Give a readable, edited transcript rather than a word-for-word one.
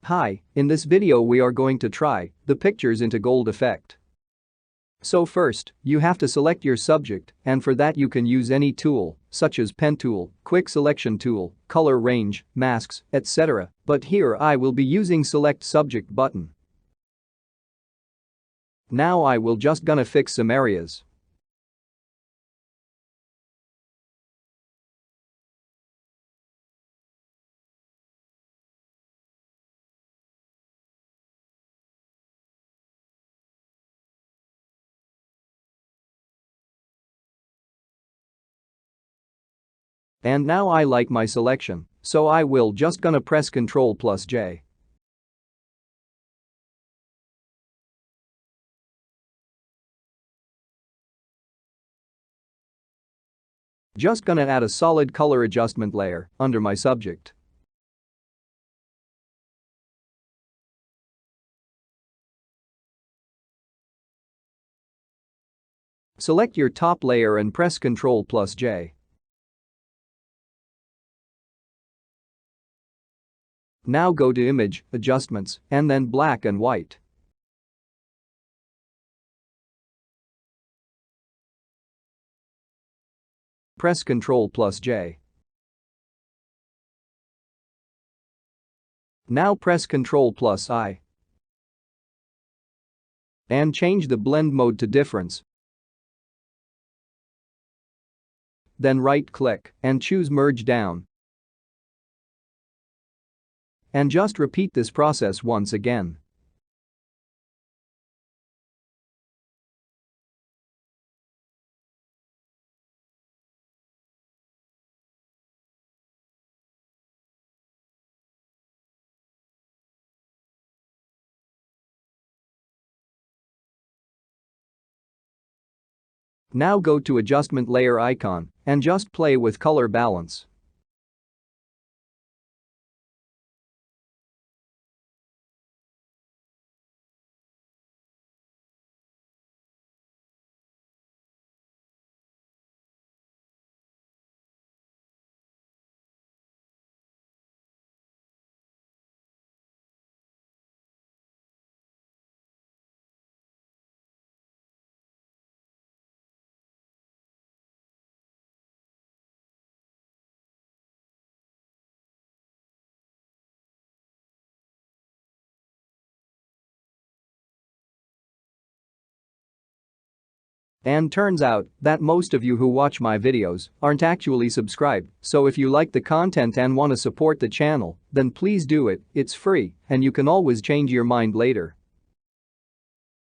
Hi, in this video we are going to try the pictures into gold effect. So first, you have to select your subject, and for that you can use any tool, such as pen tool, quick selection tool, color range, masks, etc. But here I will be using select subject button. Now I will just gonna fix some areas. And now I like my selection, so I will just gonna press Ctrl+J. Just gonna add a solid color adjustment layer under my subject. Select your top layer and press Ctrl+J. Now go to Image, Adjustments, and then Black and White. Press Ctrl+J. Now press Ctrl+I. And change the blend mode to difference. Then right-click and choose Merge Down. And just repeat this process once again. Now go to Adjustment Layer icon and just play with color balance. And turns out that most of you who watch my videos aren't actually subscribed, so if you like the content and want to support the channel, then please do it, it's free, and you can always change your mind later.